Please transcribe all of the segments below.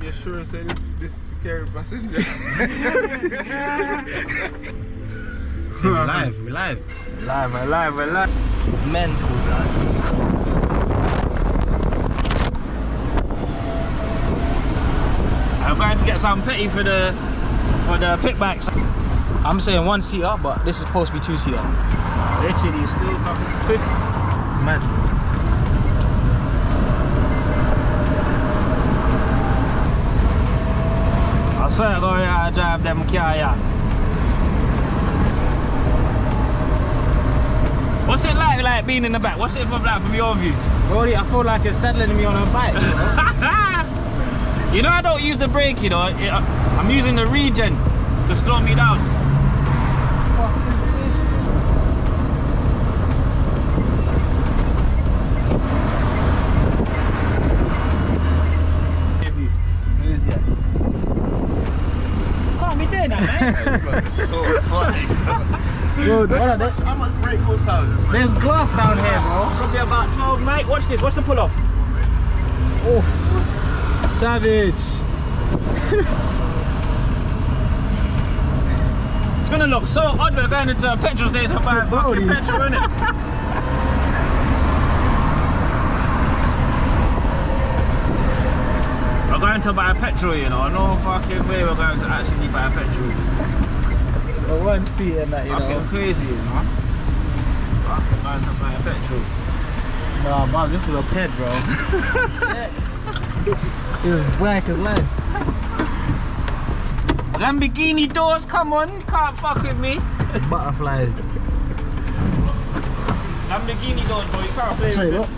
You're sure saying this to carry passenger? We're live. We're live. Mental, guys. I'm going to get some petty for the pit bikes. I'm saying 1-seater, but this is supposed to be 2-seater. Literally, still fucking quick. Man. I swear to go here, drive them car here. What's it like being in the back? What's it like from your view? Brody, I feel like you're saddling me on a bike, you know? You know I don't use the brake, you know. I'm using the regen to slow me down. Can't be doing that, man. It's so funny. Bro, How much brake horsepower is this, man? there's glass down here, bro. Probably about 12, mate. Watch this. Watch the pull off. Oh, savage. It's gonna look so odd. We're going into a petrol station for buying fucking petrol, innit? We're going to buy petrol, you know. No fucking way we're going to actually buy petrol. A 1-seater and that, you know. Fucking crazy, you know. Fucking going to buy petrol. Nah, man, this is a ped, bro. It's black as life. Lamborghini doors, come on. You can't fuck with me. Butterflies. Lamborghini doors, bro. You can't play Sorry, with what? me.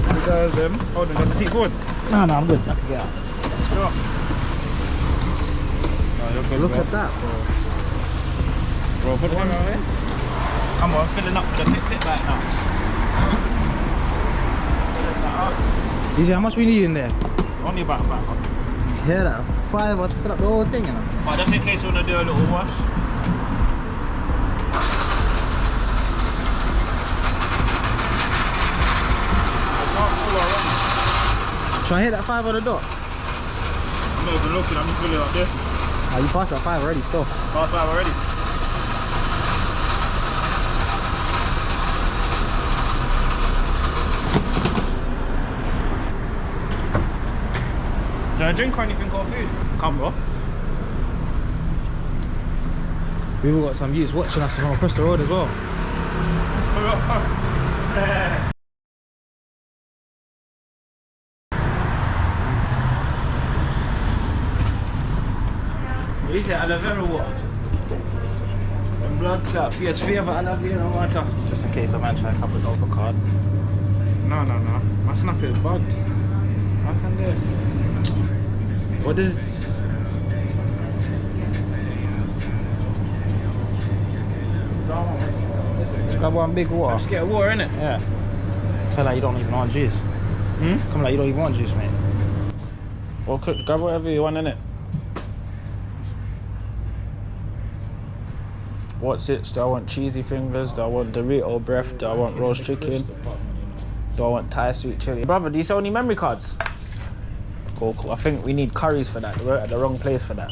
You guys, hold on, got the seat forward. No, I'm good. I can get out. Sure. No, you're good, Look bro. at that, bro. Bro, put the camera away. Come on, filling up for the pit back now. You see how much we need in there? Only about 500. Hear that? 5 to fill up the whole thing, you know? But just in case you want to do a little wash. Try and hit that 5 on the dot. I'm not even looking, I'm just filling up there. Oh, you passed that 5 already, still. Past 5 already. Do you want a drink or anything or food? Come, bro. We've all got some youths watching us from across the road as well. What is it? Aloe vera water? And blood clot. Fierce fever, aloe vera water. Just in case a man try to come with over card. No. My snap is bugged. How can they? What is... Just grab one big water. Just get a water, innit? Yeah. Come like you don't even want juice. Come like you don't even want juice, mate. Well, grab whatever you want, innit? What's it? Do I want cheesy fingers? Do I want Dorito breath? Do I want roast chicken? Do I want Thai sweet chili? Brother, do you sell any memory cards? Cool. I think we need curries for that. We're at the wrong place for that.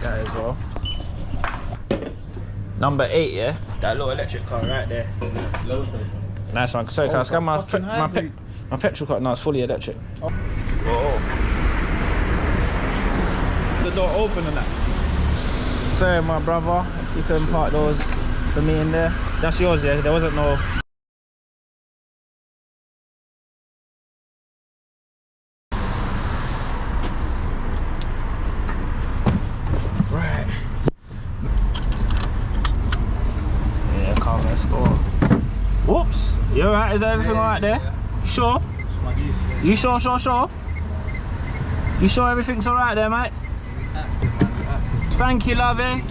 That as well. Number 8, yeah? That little electric car right there. Nice one. Sorry, can I scan my petrol car? No, it's fully electric. Let's go. The door open and that. Sorry, my brother. You can park those for me in there. That's yours, yeah? There wasn't no... Right. Yeah, come, let's go. Whoops. You alright? Is everything alright there? Sure? You sure? You sure everything's alright there, mate? Thank you, lovey.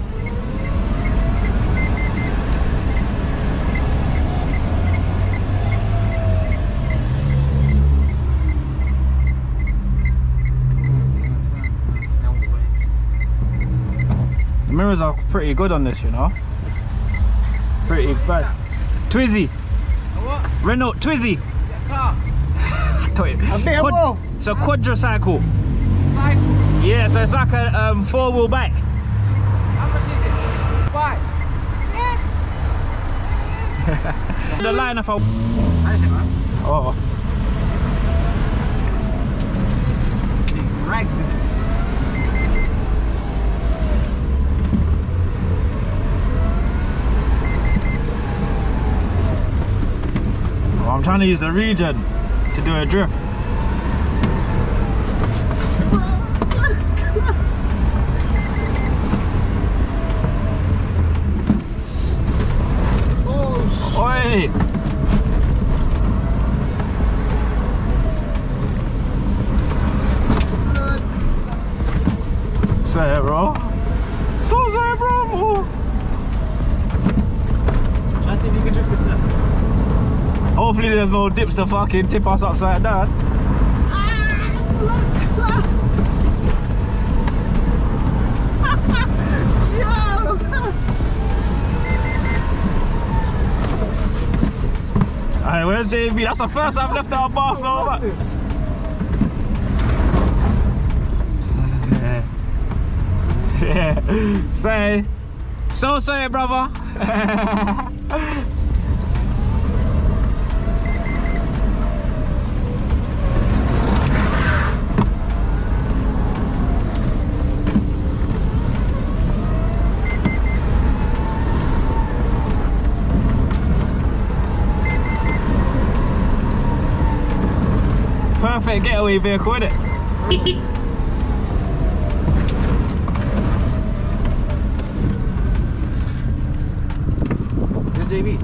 The mirrors are pretty good on this, you know. Pretty bad. Twizy. What? Renault Twizy. Car. It's a quadricycle. bike? Yeah, so it's like a 4-wheel bike. How much is it? Why? The line of a... How is it, man? Oh. Big rags in it. Oh, I'm trying to use the regen to do a drift. Oi! Say it, bro. So say it, bro. Try to see if you can drift this now. Hopefully there's no dips to fucking tip us upside down. Alright, where's JB? That's the first I've left our bar so much. Yeah. Say, so say it, brother. Perfect getaway vehicle, isn't it? Where's JB?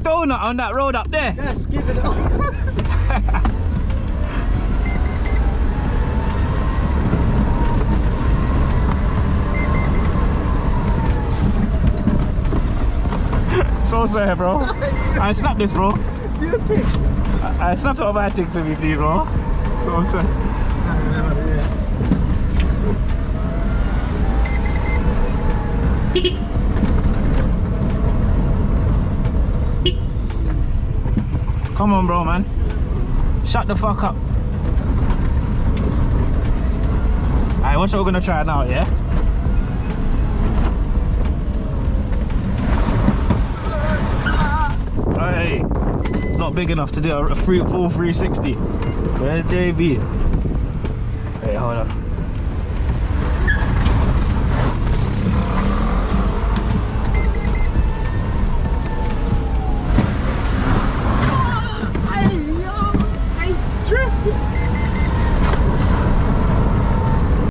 Donut on that road up there. Yeah, skids it. So sorry, bro. I snap this, bro. I snap it on my thing for me, please, bro. So sorry. Come on, bro, man. Shut the fuck up. Alright, what we're gonna try now, yeah? Hey, it's not big enough to do a full 360. Where's JB? Wait, hold on.